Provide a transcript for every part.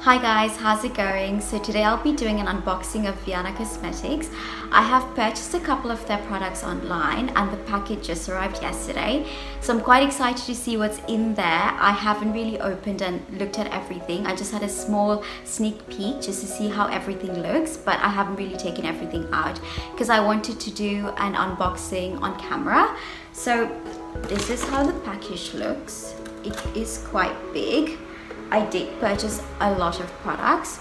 Hi guys, how's it going? So today I'll be doing an unboxing of Viana Cosmetics. I have purchased a couple of their products online and the package just arrived yesterday. So I'm quite excited to see what's in there. I haven't really opened and looked at everything. I just had a small sneak peek just to see how everything looks, but I haven't really taken everything out because I wanted to do an unboxing on camera. So this is how the package looks. It is quite big. I did purchase a lot of products.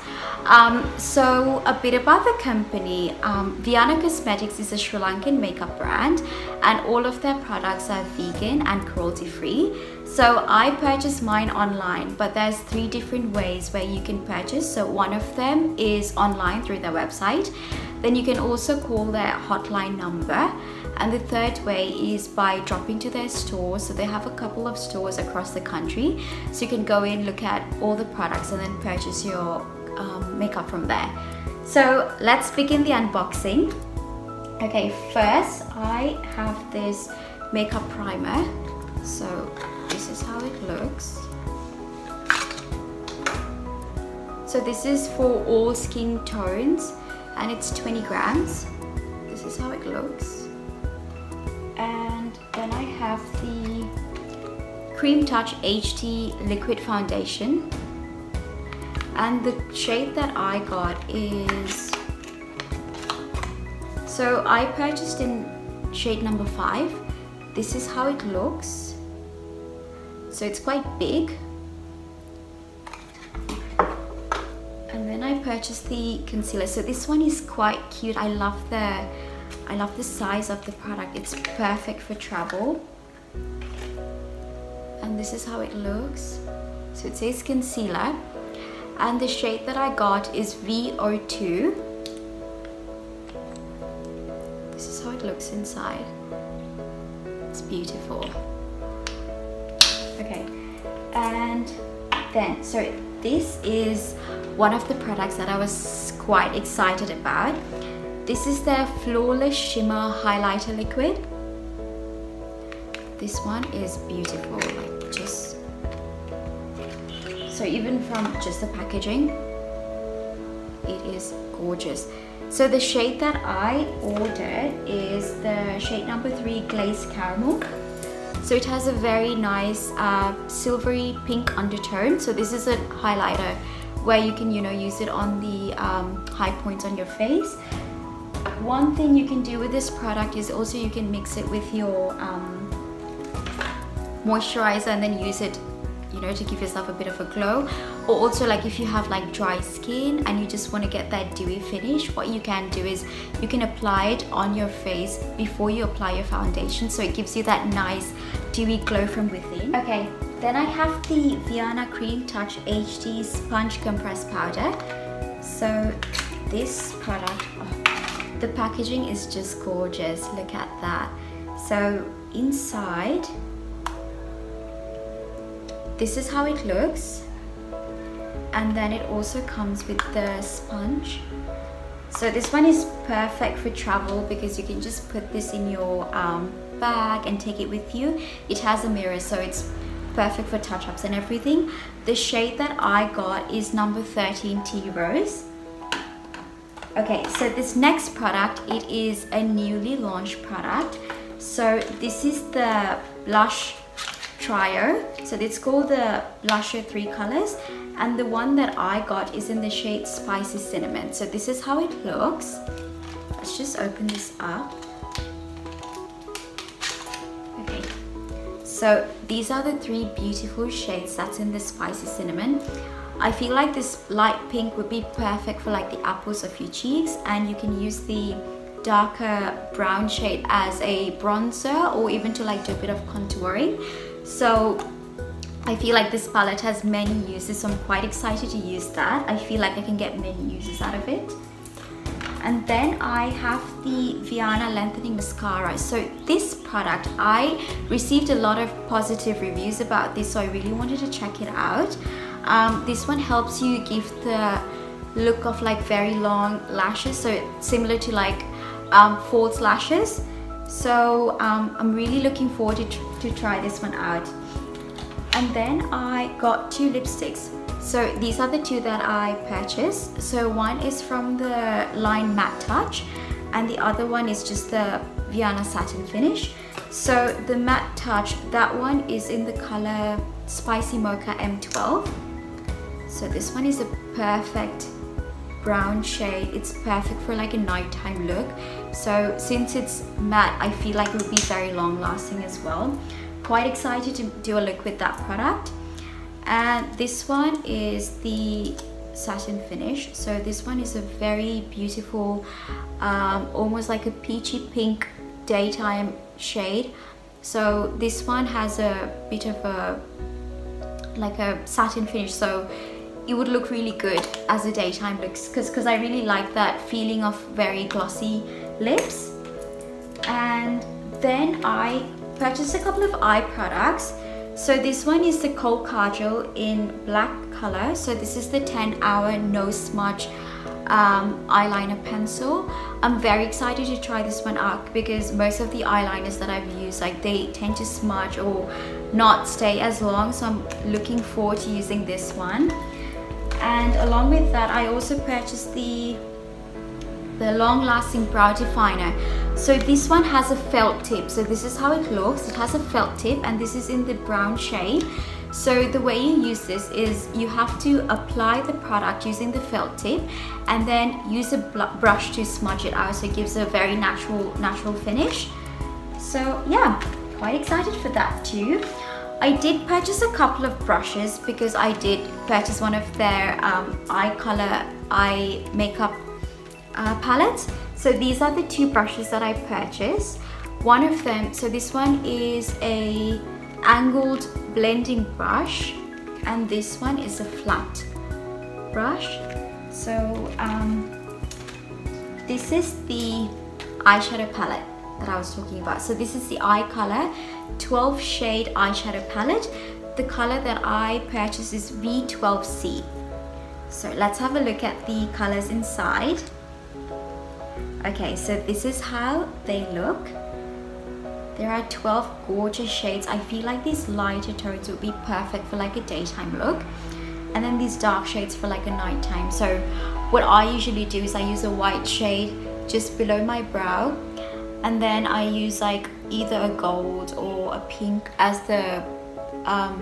So a bit about the company. Viana Cosmetics is a Sri Lankan makeup brand and all of their products are vegan and cruelty free. So I purchased mine online, but there's 3 different ways where you can purchase. So one of them is online through their website. Then you can also call their hotline number. And the third way is by dropping to their stores. So they have a couple of stores across the country. So you can go in, look at all the products and then purchase your makeup from there. So let's begin the unboxing. Okay, first I have this makeup primer. So this is how it looks. So this is for all skin tones and it's 20 grams. This is how it looks. And then I have the Creme Touch HD Liquid Foundation. And the shade that I got is... So I purchased in shade number 5. This is how it looks. So it's quite big. And then I purchased the concealer. So this one is quite cute. I love the size of the product. It's perfect for travel. And this is how it looks. So it says concealer. And the shade that I got is VO2. This is how it looks inside. It's beautiful. Okay, and then, so this is one of the products that I was quite excited about. This is their Flawless Shimmer Highlighter Liquid. This one is beautiful, like just... So even from just the packaging, it is gorgeous. So the shade that I ordered is the shade number 3 Glazed Caramel. So it has a very nice silvery pink undertone. So this is a highlighter where you can, use it on the high points on your face. One thing you can do with this product is also you can mix it with your moisturizer and then use it, to give yourself a bit of a glow. Or also, like, if you have like dry skin and you just want to get that dewy finish, what you can do is you can apply it on your face before you apply your foundation, so it gives you that nice dewy glow from within. Okay, then I have the Viana Creme Touch HD Sponge Compressed Powder. So this product, the packaging is just gorgeous. Look at that. So inside, this is how it looks. And then it also comes with the sponge. So this one is perfect for travel because you can just put this in your bag and take it with you. It has a mirror, so it's perfect for touch-ups and everything. The shade that I got is number 13 Tea Rose. Okay, so this next product, it is a newly launched product. So this is the blush trio. So it's called the Blusher 3 colors, and the one that I got is in the shade Spicy Cinnamon. So this is how it looks. Let's just open this up. Okay, so these are the 3 beautiful shades that's in the Spicy Cinnamon. I feel like this light pink would be perfect for like the apples of your cheeks, and you can use the darker brown shade as a bronzer or even to like do a bit of contouring. So I feel like this palette has many uses, so I'm quite excited to use that. I feel like I can get many uses out of it. And then I have the Viana Lengthening Mascara. So this product, I received a lot of positive reviews about this, so I really wanted to check it out. This one helps you give the look of like very long lashes, so it's similar to like false lashes. So I'm really looking forward to try this one out. And then I got two lipsticks. So these are the two that I purchased. So one is from the line Matte Touch and the other one is just the Viana Satin Finish. So the Matte Touch, that one is in the color Spicy Mocha M12. So this one is a perfect brown shade. It's perfect for like a nighttime look. So since it's matte, I feel like it would be very long lasting as well. Quite excited to do a look with that product. And this one is the Satin Finish. So this one is a very beautiful, almost like a peachy pink daytime shade. So this one has a bit of a like a satin finish, so it would look really good as a daytime look, because I really like that feeling of very glossy lips. And then I purchased a couple of eye products. So this one is the Kohl Kajal in black color. So this is the 10-hour no smudge eyeliner pencil. I'm very excited to try this one out because most of the eyeliners that I've used, like, they tend to smudge or not stay as long, so I'm looking forward to using this one. And along with that, I also purchased the long-lasting brow definer. So this one has a felt tip. So this is how it looks. It has a felt tip and this is in the brown shade. So the way you use this is you have to apply the product using the felt tip and then use a brush to smudge it out, so it gives a very natural finish. So yeah, quite excited for that too. I did purchase a couple of brushes because I did purchase one of their iColor eye makeup palettes. So these are the two brushes that I purchased. One of them, so this one is a angled blending brush and this one is a flat brush. So this is the eyeshadow palette that I was talking about. So this is the iColor 12 shade eyeshadow palette. The color that I purchased is V12C. So let's have a look at the colors inside. Okay, so this is how they look. There are 12 gorgeous shades. I feel like these lighter tones would be perfect for like a daytime look, and then these dark shades for like a nighttime. So what I usually do is I use a white shade just below my brow, and then I use like either a gold or a pink as the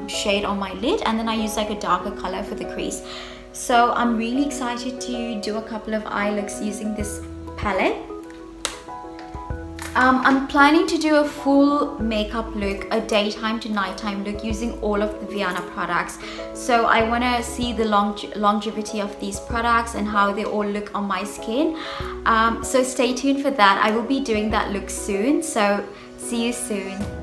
shade on my lid, and then I use like a darker color for the crease. So I'm really excited to do a couple of eye looks using this palette. I'm planning to do a full makeup look, a daytime to nighttime look using all of the Viana products. So I want to see the longevity of these products and how they all look on my skin. So stay tuned for that. I will be doing that look soon, so see you soon.